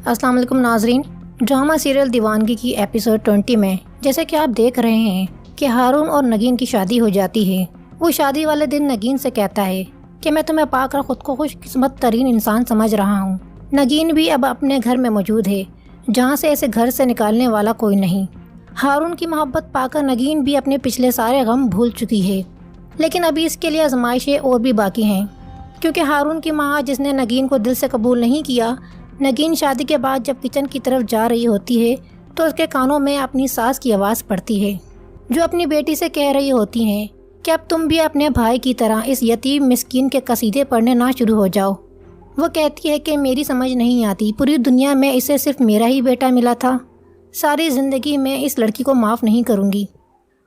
अस्सलाम वालेकुम नाजरीन। ड्रामा सीरियल दीवानगी की एपिसोड 20 में जैसे कि आप देख रहे हैं कि हारून और नगीन की शादी हो जाती है। वो शादी वाले दिन नगीन से कहता है कि मैं तुम्हें पाकर खुद को खुशकिस्मत तरीन इंसान समझ रहा हूँ। नगीन भी अब अपने घर में मौजूद है जहाँ से ऐसे घर से निकालने वाला कोई नहीं। हारून की मोहब्बत पाकर नगीन भी अपने पिछले सारे गम भूल चुकी है, लेकिन अभी इसके लिए आजमाइशें और भी बाकी हैं, क्योंकि हारून की माँ जिसने नगीन को दिल से कबूल नहीं किया। नगीन शादी के बाद जब किचन की तरफ जा रही होती है तो उसके कानों में अपनी सास की आवाज़ पड़ती है, जो अपनी बेटी से कह रही होती हैं कि अब तुम भी अपने भाई की तरह इस यतीम मिस्कीन के कसीदे पढ़ने ना शुरू हो जाओ। वो कहती है कि मेरी समझ नहीं आती, पूरी दुनिया में इसे सिर्फ मेरा ही बेटा मिला था। सारी ज़िंदगी में इस लड़की को माफ़ नहीं करूँगी।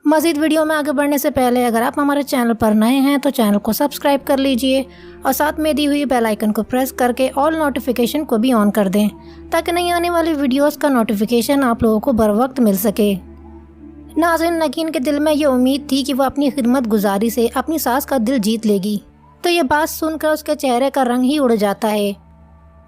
मज़ीद वीडियो में आगे बढ़ने से पहले अगर आप हमारे चैनल पर नए हैं तो चैनल को सब्सक्राइब कर लीजिए और साथ में दी हुई बेल आइकन को प्रेस करके ऑल नोटिफिकेशन को भी ऑन कर दें, ताकि नई आने वाली वीडियोस का नोटिफिकेशन आप लोगों को बर वक्त मिल सके। नाज़रीन, नगीन के दिल में ये उम्मीद थी कि वह अपनी खिदमत गुजारी से अपनी सास का दिल जीत लेगी, तो ये बात सुनकर उसके चेहरे का रंग ही उड़ जाता है।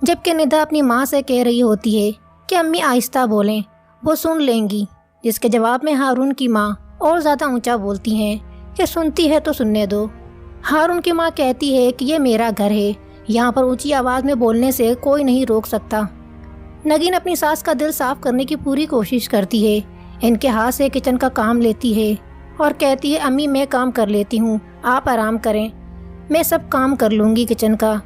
जबकि निदा अपनी माँ से कह रही होती है कि अम्मी आहिस्ता बोलें, वो सुन लेंगी, जिसके जवाब में हारून की माँ और ज़्यादा ऊंचा बोलती हैं कि सुनती है तो सुनने दो। हारून की माँ कहती है कि ये मेरा घर है, यहाँ पर ऊंची आवाज़ में बोलने से कोई नहीं रोक सकता। नगीन अपनी सास का दिल साफ करने की पूरी कोशिश करती है, इनके हाथ से किचन का काम लेती है और कहती है अम्मी मैं काम कर लेती हूँ, आप आराम करें, मैं सब काम कर लूँगी किचन का।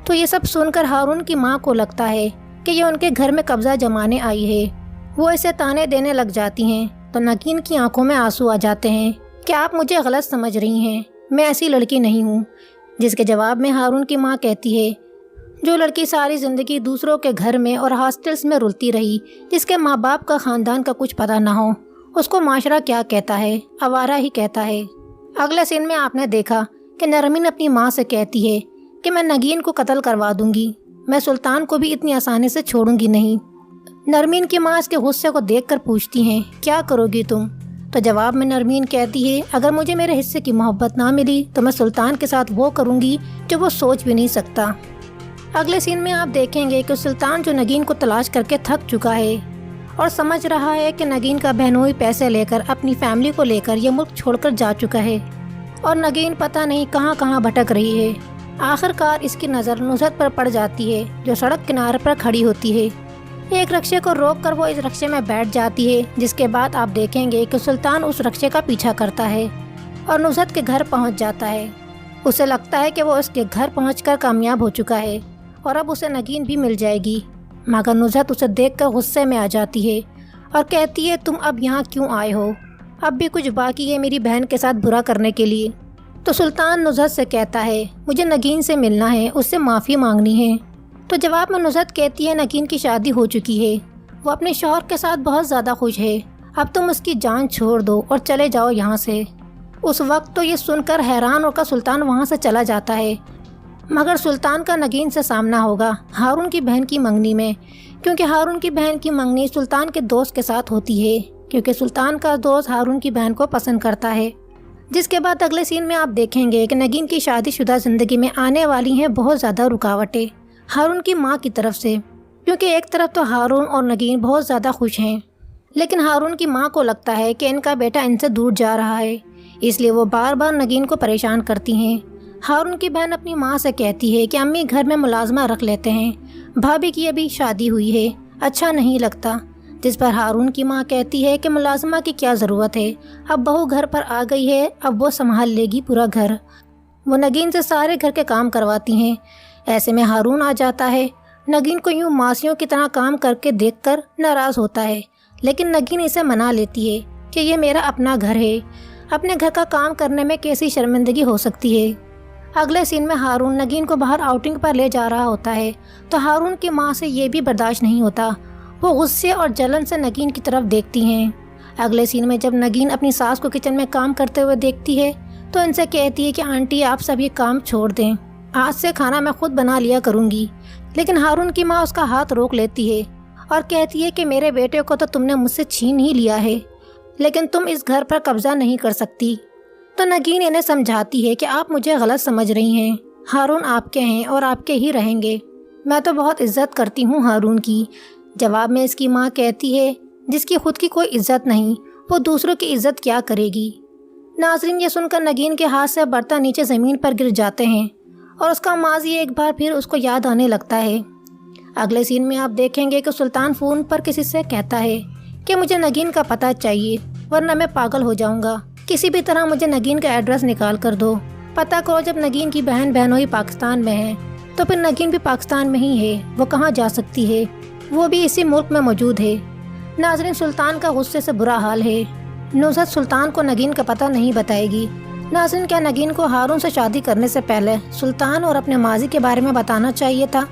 तो ये सब सुनकर हारून की माँ को लगता है कि ये उनके घर में कब्जा जमाने आई है। वो इसे ताने देने लग जाती हैं तो नगीन की आंखों में आंसू आ जाते हैं कि आप मुझे गलत समझ रही हैं, मैं ऐसी लड़की नहीं हूँ। जिसके जवाब में हारून की माँ कहती है जो लड़की सारी ज़िंदगी दूसरों के घर में और हॉस्टल्स में रुलती रही, जिसके माँ बाप का ख़ानदान का कुछ पता ना हो, उसको माशरा क्या कहता है, आवारा ही कहता है। अगले सीन में आपने देखा कि नरमीन अपनी माँ से कहती है कि मैं नगीन को कत्ल करवा दूँगी, मैं सुल्तान को भी इतनी आसानी से छोड़ूंगी नहीं। नरमीन की माँ इसके गुस्से को देखकर पूछती हैं क्या करोगी तुम? तो जवाब में नरमीन कहती है अगर मुझे मेरे हिस्से की मोहब्बत ना मिली तो मैं सुल्तान के साथ वो करूँगी जो वो सोच भी नहीं सकता। अगले सीन में आप देखेंगे कि सुल्तान जो नगीन को तलाश करके थक चुका है और समझ रहा है कि नगीन का बहनोई पैसे लेकर अपनी फैमिली को लेकर ये मुल्क छोड़कर जा चुका है और नगीन पता नहीं कहाँ कहाँ भटक रही है। आखिरकार इसकी नज़र नुसरत पर पड़ जाती है, जो सड़क किनारे पर खड़ी होती है। एक रक्शे को रोककर वो इस रक्शे में बैठ जाती है, जिसके बाद आप देखेंगे कि सुल्तान उस रक्शे का पीछा करता है और नुसरत के घर पहुंच जाता है। उसे लगता है कि वो उसके घर पहुंचकर कामयाब हो चुका है और अब उसे नगीन भी मिल जाएगी, मगर नुसरत उसे देखकर गुस्से में आ जाती है और कहती है तुम अब यहाँ क्यों आए हो? अब भी कुछ बाकी है मेरी बहन के साथ बुरा करने के लिए। तो सुल्तान नुसरत से कहता है मुझे नगीन से मिलना है, उससे माफ़ी मांगनी है। तो जवाब में नुसरत कहती है नगीन की शादी हो चुकी है, वो अपने शौहर के साथ बहुत ज़्यादा खुश है, अब तुम उसकी जान छोड़ दो और चले जाओ यहाँ से। उस वक्त तो ये सुनकर हैरान होकर सुल्तान वहाँ से चला जाता है, मगर सुल्तान का नगीन से सामना होगा हारून की बहन की मंगनी में, क्योंकि हारून की बहन की मंगनी सुल्तान के दोस्त के साथ होती है, क्योंकि सुल्तान का दोस्त हारून की बहन को पसंद करता है। जिसके बाद अगले सीन में आप देखेंगे कि नगीन की शादीशुदा ज़िंदगी में आने वाली हैं बहुत ज़्यादा रुकावटें हारून की माँ की तरफ से, क्योंकि एक तरफ तो हारून और नगीन बहुत ज़्यादा खुश हैं, लेकिन हारून की माँ को लगता है कि इनका बेटा इनसे दूर जा रहा है, इसलिए वो बार बार नगीन को परेशान करती हैं। हारून की बहन अपनी माँ से कहती है कि अम्मी घर में मुलाजमा रख लेते हैं, भाभी की अभी शादी हुई है, अच्छा नहीं लगता। जिस पर हारून की माँ कहती है कि मुलाजमा की क्या ज़रूरत है, अब बहू घर पर आ गई है, अब वो संभाल लेगी पूरा घर। वो नगीन से सारे घर के काम करवाती हैं। ऐसे में हारून आ जाता है, नगीन को यूँ मासियों की तरह काम करके देखकर नाराज़ होता है, लेकिन नगीन इसे मना लेती है कि ये मेरा अपना घर है, अपने घर का काम करने में कैसी शर्मिंदगी हो सकती है। अगले सीन में हारून नगीन को बाहर आउटिंग पर ले जा रहा होता है, तो हारून की माँ से ये भी बर्दाश्त नहीं होता, वो गुस्से और जलन से नगीन की तरफ देखती हैं। अगले सीन में जब नगीन अपनी सास को किचन में काम करते हुए देखती है तो इनसे कहती है कि आंटी आप सब ये काम छोड़ दें, आज से खाना मैं खुद बना लिया करूँगी। लेकिन हारून की माँ उसका हाथ रोक लेती है और कहती है कि मेरे बेटे को तो तुमने मुझसे छीन ही लिया है, लेकिन तुम इस घर पर कब्जा नहीं कर सकती। तो नगीन इन्हें समझाती है कि आप मुझे गलत समझ रही हैं, हारून आपके हैं और आपके ही रहेंगे। मैं तो बहुत इज्जत करती हूँ हारून की, जवाब में इसकी माँ कहती है, जिसकी खुद की कोई इज्जत नहीं वो दूसरों की इज्जत क्या करेगी। नाज़रीन, ये सुनकर नगीन के हाथ से बर्तन नीचे ज़मीन पर गिर जाते हैं और उसका माजी एक बार फिर उसको याद आने लगता है। अगले सीन में आप देखेंगे कि सुल्तान फ़ोन पर किसी से कहता है कि मुझे नगीन का पता चाहिए वरना मैं पागल हो जाऊंगा। किसी भी तरह मुझे नगीन का एड्रेस निकाल कर दो। पता करो, जब नगीन की बहन बहनोई पाकिस्तान में है तो फिर नगीन भी पाकिस्तान में ही है। वो कहाँ जा सकती है, वो भी इसी मुल्क में मौजूद है। नाज़रीन, सुल्तान का गुस्से से बुरा हाल है। नुसरत सुल्तान को नगीन का पता नहीं बताएगी। नाज़रीन, क्या नगीन को हारून से शादी करने से पहले सुल्तान और अपने माजी के बारे में बताना चाहिए था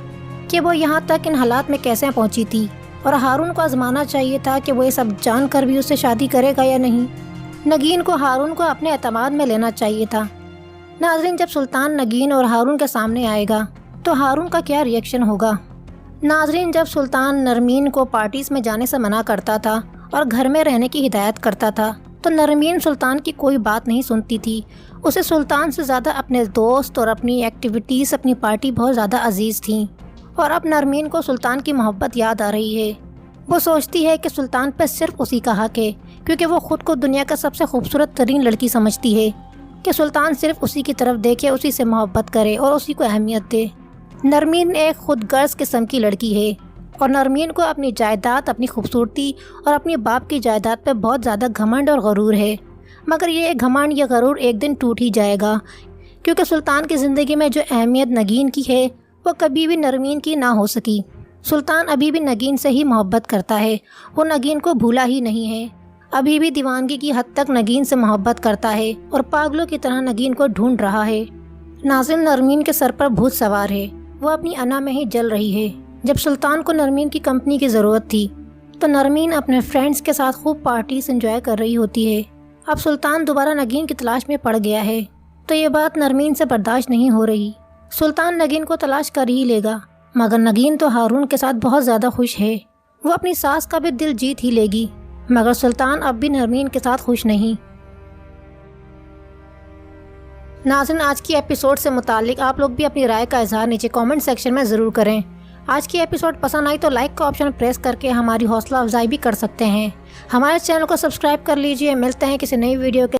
कि वो यहाँ तक इन हालात में कैसे पहुँची थी, और हारून को आजमाना चाहिए था कि वो ये सब जानकर भी उससे शादी करेगा या नहीं। नगीन को हारून को अपने एतमाद में लेना चाहिए था। नाज़रीन, जब सुल्तान नगीन और हारून के सामने आएगा तो हारून का क्या रिएक्शन होगा। नाज़रीन, जब सुल्तान नरमीन को पार्टीज़ में जाने से मना करता था और घर में रहने की हिदायत करता था तो नरमीन सुल्तान की कोई बात नहीं सुनती थी। उसे सुल्तान से ज़्यादा अपने दोस्त और अपनी एक्टिविटीज़, अपनी पार्टी बहुत ज़्यादा अजीज़ थीं। और अब नरमीन को सुल्तान की मोहब्बत याद आ रही है। वो सोचती है कि सुल्तान पर सिर्फ उसी का हक है, क्योंकि वो ख़ुद को दुनिया का सबसे खूबसूरत तरीन लड़की समझती है कि सुल्तान सिर्फ उसी की तरफ देखे, उसी से मोहब्बत करे और उसी को अहमियत दे। नरमीन एक खुद गर्ज किस्म की लड़की है और नरमीन को अपनी जायदाद, अपनी खूबसूरती और अपने बाप की जायदाद पे बहुत ज़्यादा घमंड और गरूर है। मगर ये घमंड या गरूर एक दिन टूट ही जाएगा, क्योंकि सुल्तान की ज़िंदगी में जो अहमियत नगीन की है वो कभी भी नरमीन की ना हो सकी। सुल्तान अभी भी नगीन से ही मोहब्बत करता है, वो नगीन को भूला ही नहीं है। अभी भी दीवानगी की हद तक नगीन से मोहब्बत करता है और पागलों की तरह नगीन को ढूंढ रहा है। नाज़रीन, नरमीन के सर पर भूत सवार है, वो अपनी अना में ही जल रही है। जब सुल्तान को नरमीन की कंपनी की ज़रूरत थी तो नरमीन अपने फ्रेंड्स के साथ खूब पार्टीज एंजॉय कर रही होती है। अब सुल्तान दोबारा नगीन की तलाश में पड़ गया है तो ये बात नरमीन से बर्दाश्त नहीं हो रही। सुल्तान नगीन को तलाश कर ही लेगा, मगर नगीन तो हारून के साथ बहुत ज़्यादा खुश है। वो अपनी सास का भी दिल जीत ही लेगी, मगर सुल्तान अब भी नरमीन के साथ खुश नहीं। नाज़रीन, आज की एपिसोड से मुतालिक आप लोग भी अपनी राय का इजहार नीचे कमेंट सेक्शन में ज़रूर करें। आज की एपिसोड पसंद आई तो लाइक का ऑप्शन प्रेस करके हमारी हौसला अफजाई भी कर सकते हैं। हमारे चैनल को सब्सक्राइब कर लीजिए। मिलते हैं किसी नई वीडियो के